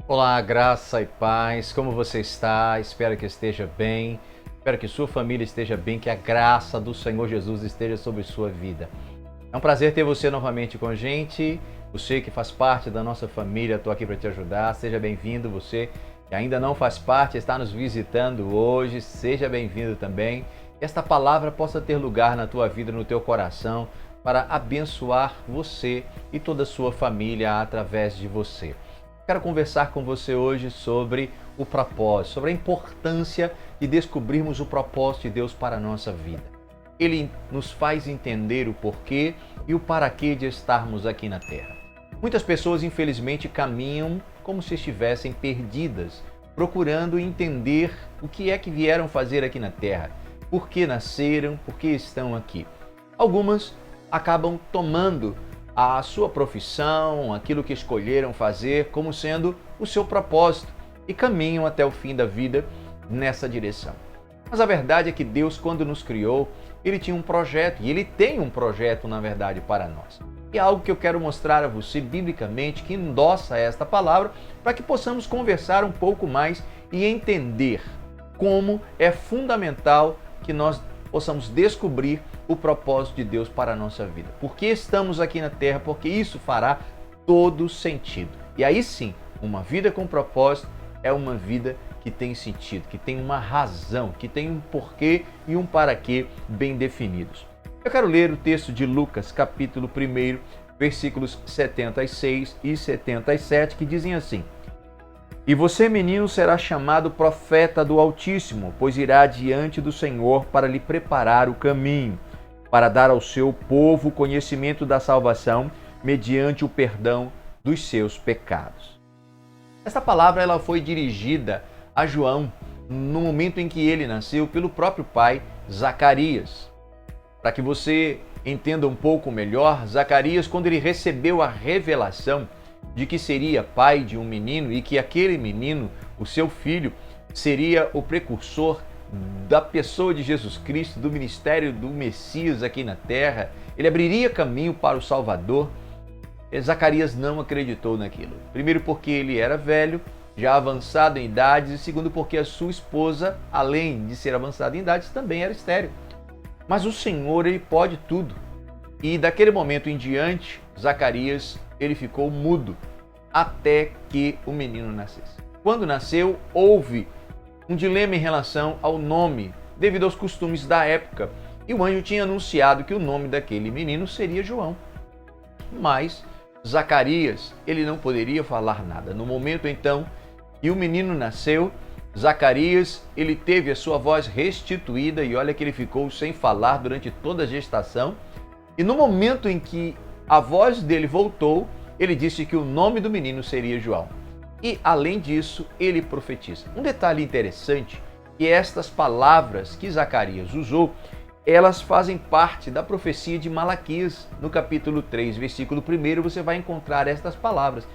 Olá, graça e paz, como você está? Espero que esteja bem, espero que sua família esteja bem, que a graça do Senhor Jesus esteja sobre sua vida. É um prazer ter você novamente com a gente, você que faz parte da nossa família, estou aqui para te ajudar, seja bem-vindo. Você que ainda não faz parte, está nos visitando hoje, seja bem-vindo também. Que esta palavra possa ter lugar na tua vida, no teu coração, para abençoar você e toda a sua família através de você. Quero conversar com você hoje sobre o propósito, sobre a importância de descobrirmos o propósito de Deus para a nossa vida. Ele nos faz entender o porquê e o para quê de estarmos aqui na Terra. Muitas pessoas, infelizmente, caminham como se estivessem perdidas, procurando entender o que é que vieram fazer aqui na Terra, por que nasceram, por que estão aqui. Algumas acabam tomando a sua profissão, aquilo que escolheram fazer como sendo o seu propósito e caminham até o fim da vida nessa direção. Mas a verdade é que Deus, quando nos criou, Ele tinha um projeto e Ele tem um projeto, na verdade, para nós. E é algo que eu quero mostrar a você biblicamente, que endossa esta palavra, para que possamos conversar um pouco mais e entender como é fundamental que nós possamos descobrir o propósito de Deus para a nossa vida. Por que estamos aqui na Terra? Porque isso fará todo sentido. E aí sim, uma vida com propósito é uma vida que tem sentido, que tem uma razão, que tem um porquê e um para quê bem definidos. Eu quero ler o texto de Lucas, capítulo 1, versículos 76 e 77, que dizem assim: E você, menino, será chamado profeta do Altíssimo, pois irá diante do Senhor para lhe preparar o caminho, para dar ao seu povo conhecimento da salvação, mediante o perdão dos seus pecados. Esta palavra ela foi dirigida a João no momento em que ele nasceu pelo próprio pai Zacarias. Para que você entenda um pouco melhor, Zacarias, quando ele recebeu a revelação de que seria pai de um menino e que aquele menino, o seu filho, seria o precursor da pessoa de Jesus Cristo, do ministério do Messias aqui na terra, ele abriria caminho para o Salvador. Zacarias não acreditou naquilo. Primeiro porque ele era velho, já avançado em idades, e segundo porque a sua esposa, além de ser avançada em idades, também era estéril. Mas o Senhor, ele pode tudo. E daquele momento em diante, Zacarias, ele ficou mudo até que o menino nascesse. Quando nasceu, houve um dilema em relação ao nome, devido aos costumes da época. E o anjo tinha anunciado que o nome daquele menino seria João. Mas Zacarias, ele não poderia falar nada. No momento então que o menino nasceu, Zacarias, ele teve a sua voz restituída e olha que ele ficou sem falar durante toda a gestação. E no momento em que a voz dele voltou, ele disse que o nome do menino seria João. E, além disso, ele profetiza. Um detalhe interessante é que estas palavras que Zacarias usou, elas fazem parte da profecia de Malaquias. No capítulo 3, versículo 1, você vai encontrar estas palavras.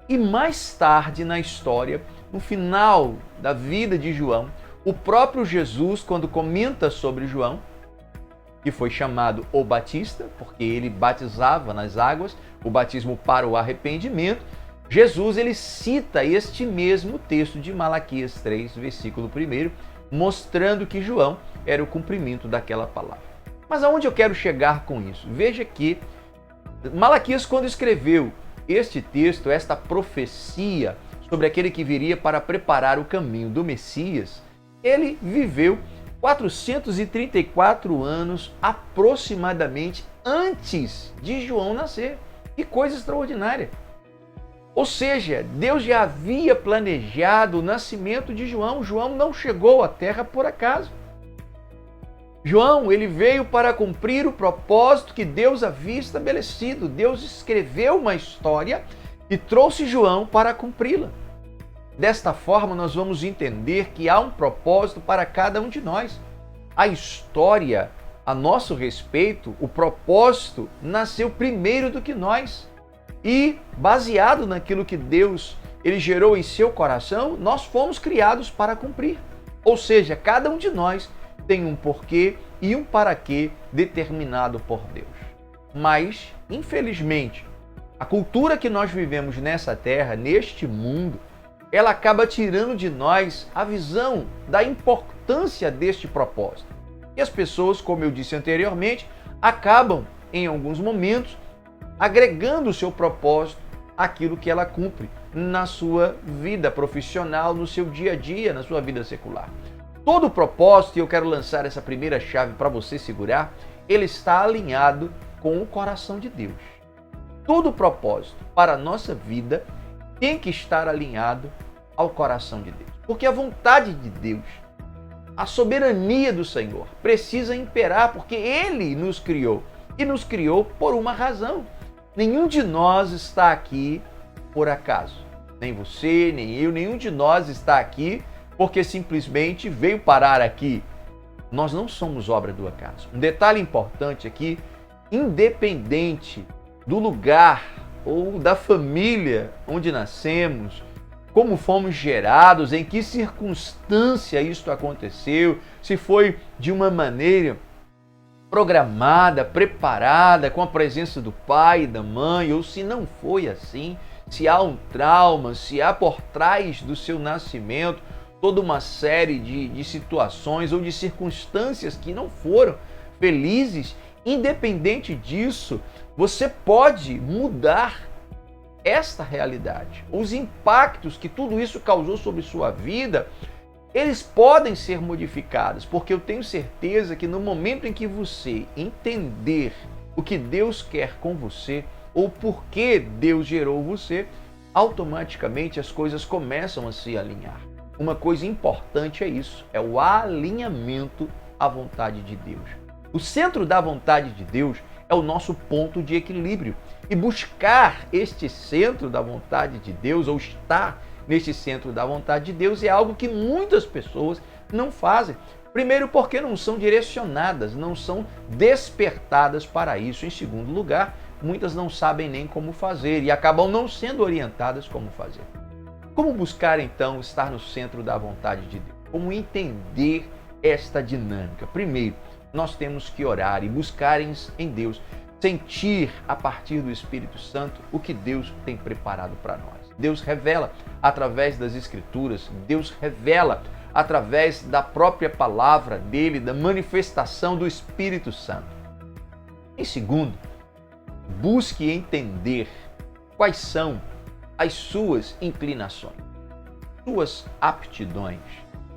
E mais tarde na história, no final da vida de João, o próprio Jesus, quando comenta sobre João, que foi chamado o Batista, porque ele batizava nas águas, o batismo para o arrependimento, Jesus ele cita este mesmo texto de Malaquias 3, versículo 1, mostrando que João era o cumprimento daquela palavra. Mas aonde eu quero chegar com isso? Veja que Malaquias, quando escreveu este texto, esta profecia sobre aquele que viria para preparar o caminho do Messias, ele viveu 434 anos aproximadamente antes de João nascer. Que coisa extraordinária! Ou seja, Deus já havia planejado o nascimento de João. João não chegou à terra por acaso. João, ele veio para cumprir o propósito que Deus havia estabelecido. Deus escreveu uma história e trouxe João para cumpri-la. Desta forma, nós vamos entender que há um propósito para cada um de nós. A história, a nosso respeito, o propósito nasceu primeiro do que nós. E, baseado naquilo que Deus ele gerou em seu coração, nós fomos criados para cumprir. Ou seja, cada um de nós tem um porquê e um para quê determinado por Deus. Mas, infelizmente, a cultura que nós vivemos nessa terra, neste mundo, ela acaba tirando de nós a visão da importância deste propósito. E as pessoas, como eu disse anteriormente, acabam, em alguns momentos, agregando o seu propósito àquilo que ela cumpre na sua vida profissional, no seu dia a dia, na sua vida secular. Todo o propósito, e eu quero lançar essa primeira chave para você segurar, ele está alinhado com o coração de Deus. Todo o propósito para a nossa vida tem que estar alinhado ao coração de Deus. Porque a vontade de Deus, a soberania do Senhor, precisa imperar, porque Ele nos criou. E nos criou por uma razão. Nenhum de nós está aqui por acaso. Nem você, nem eu, nenhum de nós está aqui porque simplesmente veio parar aqui. Nós não somos obra do acaso. Um detalhe importante aqui, independente do lugar ou da família onde nascemos, como fomos gerados, em que circunstância isto aconteceu, se foi de uma maneira programada, preparada, com a presença do pai e da mãe, ou se não foi assim, se há um trauma, se há por trás do seu nascimento toda uma série de situações ou de circunstâncias que não foram felizes, independente disso, você pode mudar esta realidade. Os impactos que tudo isso causou sobre sua vida, eles podem ser modificados, porque eu tenho certeza que no momento em que você entender o que Deus quer com você, ou por que Deus gerou você, automaticamente as coisas começam a se alinhar. Uma coisa importante é isso, é o alinhamento à vontade de Deus. O centro da vontade de Deus é o nosso ponto de equilíbrio. E buscar este centro da vontade de Deus, ou estar neste centro da vontade de Deus, é algo que muitas pessoas não fazem. Primeiro, porque não são direcionadas, não são despertadas para isso. Em segundo lugar, muitas não sabem nem como fazer e acabam não sendo orientadas como fazer. Como buscar, então, estar no centro da vontade de Deus? Como entender esta dinâmica? Primeiro, nós temos que orar e buscar em Deus, sentir a partir do Espírito Santo o que Deus tem preparado para nós. Deus revela através das Escrituras, Deus revela através da própria palavra dele, da manifestação do Espírito Santo. Em segundo, busque entender quais são as suas inclinações, suas aptidões,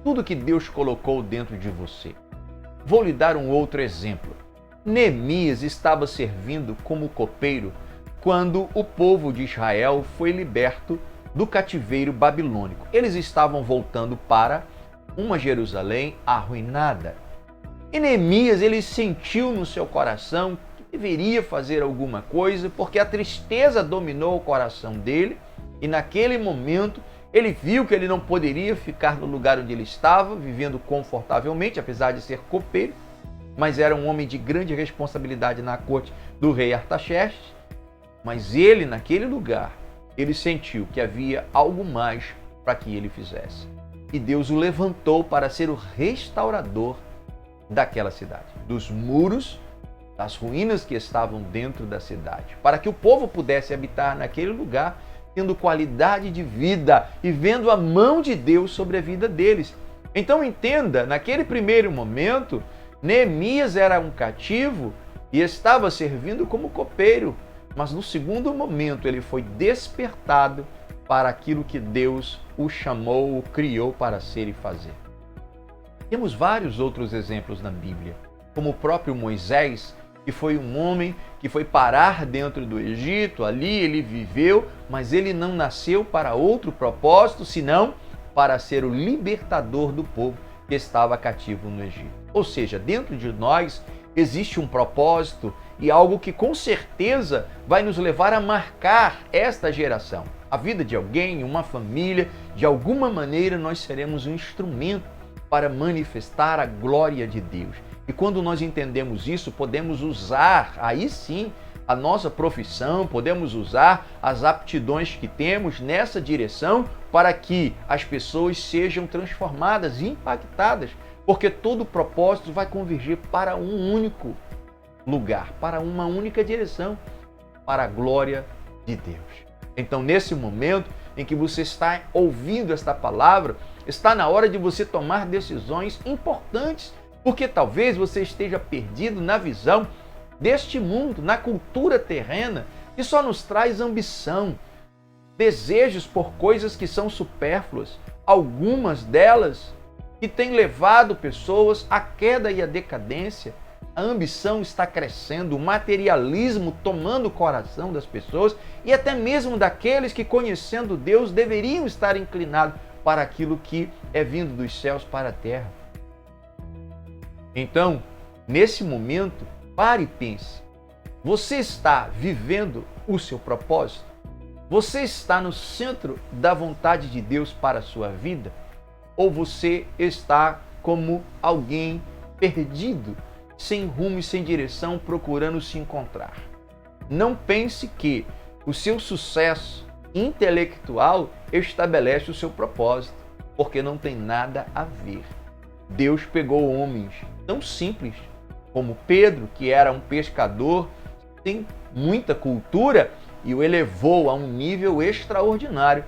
tudo que Deus colocou dentro de você. Vou lhe dar um outro exemplo. Neemias estava servindo como copeiro quando o povo de Israel foi liberto do cativeiro babilônico. Eles estavam voltando para uma Jerusalém arruinada. E Neemias, ele sentiu no seu coração que deveria fazer alguma coisa, porque a tristeza dominou o coração dele, e naquele momento ele viu que ele não poderia ficar no lugar onde ele estava, vivendo confortavelmente, apesar de ser copeiro, mas era um homem de grande responsabilidade na corte do rei Artaxerxes. Mas ele, naquele lugar, ele sentiu que havia algo mais para que ele fizesse. E Deus o levantou para ser o restaurador daquela cidade, dos muros, das ruínas que estavam dentro da cidade, para que o povo pudesse habitar naquele lugar, tendo qualidade de vida e vendo a mão de Deus sobre a vida deles. Então entenda, naquele primeiro momento, Neemias era um cativo e estava servindo como copeiro, mas no segundo momento ele foi despertado para aquilo que Deus o chamou, o criou para ser e fazer. Temos vários outros exemplos na Bíblia, como o próprio Moisés, que foi um homem que foi parar dentro do Egito, ali ele viveu, mas ele não nasceu para outro propósito, senão para ser o libertador do povo que estava cativo no Egito. Ou seja, dentro de nós existe um propósito e algo que com certeza vai nos levar a marcar esta geração. A vida de alguém, uma família, de alguma maneira nós seremos um instrumento para manifestar a glória de Deus. E quando nós entendemos isso, podemos usar, aí sim, a nossa profissão, podemos usar as aptidões que temos nessa direção para que as pessoas sejam transformadas, impactadas, porque todo o propósito vai convergir para um único lugar, para uma única direção, para a glória de Deus. Então, nesse momento em que você está ouvindo esta palavra, está na hora de você tomar decisões importantes, porque talvez você esteja perdido na visão deste mundo, na cultura terrena, que só nos traz ambição, desejos por coisas que são supérfluas, algumas delas que têm levado pessoas à queda e à decadência. A ambição está crescendo, o materialismo tomando o coração das pessoas e até mesmo daqueles que, conhecendo Deus, deveriam estar inclinados para aquilo que é vindo dos céus para a terra. Então, nesse momento, pare e pense. Você está vivendo o seu propósito? Você está no centro da vontade de Deus para a sua vida? Ou você está como alguém perdido, sem rumo e sem direção, procurando se encontrar? Não pense que o seu sucesso intelectual estabelece o seu propósito, porque não tem nada a ver. Deus pegou homens tão simples como Pedro, que era um pescador sem muita cultura, e o elevou a um nível extraordinário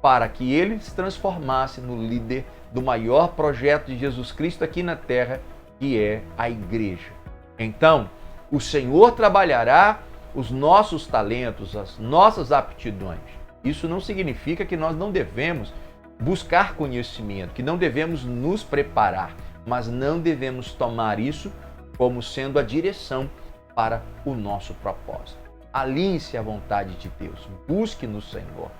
para que ele se transformasse no líder do maior projeto de Jesus Cristo aqui na terra, que é a igreja. Então, o Senhor trabalhará os nossos talentos, as nossas aptidões. Isso não significa que nós não devemos buscar conhecimento, que não devemos nos preparar, mas não devemos tomar isso como sendo a direção para o nosso propósito. Alinhe-se à vontade de Deus, busque no Senhor.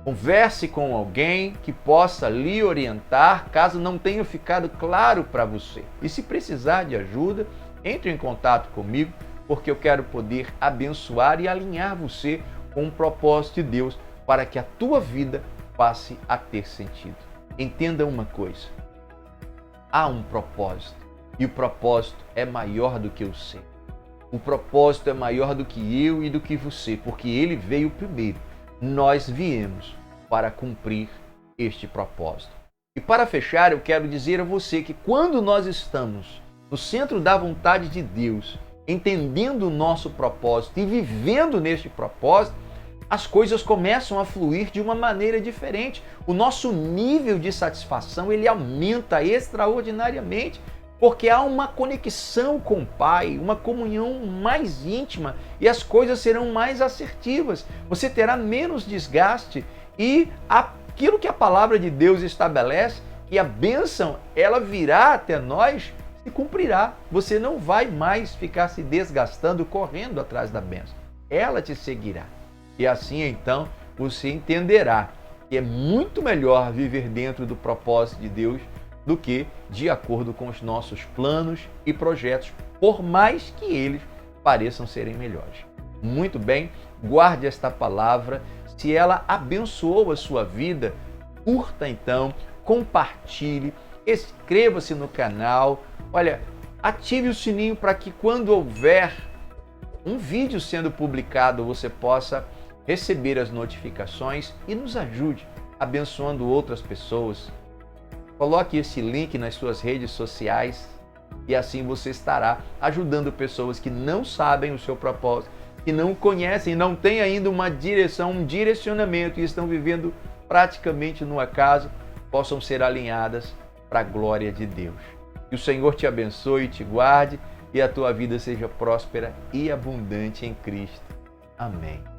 Converse com alguém que possa lhe orientar, caso não tenha ficado claro para você. E se precisar de ajuda, entre em contato comigo, porque eu quero poder abençoar e alinhar você com o propósito de Deus para que a tua vida passe a ter sentido. Entenda uma coisa: há um propósito, e o propósito é maior do que o seu. O propósito é maior do que eu e do que você, porque ele veio primeiro. Nós viemos para cumprir este propósito. E para fechar, eu quero dizer a você que quando nós estamos no centro da vontade de Deus, entendendo o nosso propósito e vivendo neste propósito, as coisas começam a fluir de uma maneira diferente. O nosso nível de satisfação, ele aumenta extraordinariamente, porque há uma conexão com o Pai, uma comunhão mais íntima e as coisas serão mais assertivas. Você terá menos desgaste e aquilo que a palavra de Deus estabelece, que a bênção ela virá até nós, se cumprirá. Você não vai mais ficar se desgastando correndo atrás da bênção. Ela te seguirá. E assim então você entenderá que é muito melhor viver dentro do propósito de Deus do que de acordo com os nossos planos e projetos, por mais que eles pareçam serem melhores. Muito bem, guarde esta palavra. Se ela abençoou a sua vida, curta então, compartilhe, inscreva-se no canal. Olha, ative o sininho para que quando houver um vídeo sendo publicado, você possa receber as notificações e nos ajude abençoando outras pessoas. Coloque esse link nas suas redes sociais e assim você estará ajudando pessoas que não sabem o seu propósito, que não conhecem, não têm ainda uma direção, um direcionamento e estão vivendo praticamente no acaso, possam ser alinhadas para a glória de Deus. Que o Senhor te abençoe e te guarde e a tua vida seja próspera e abundante em Cristo. Amém.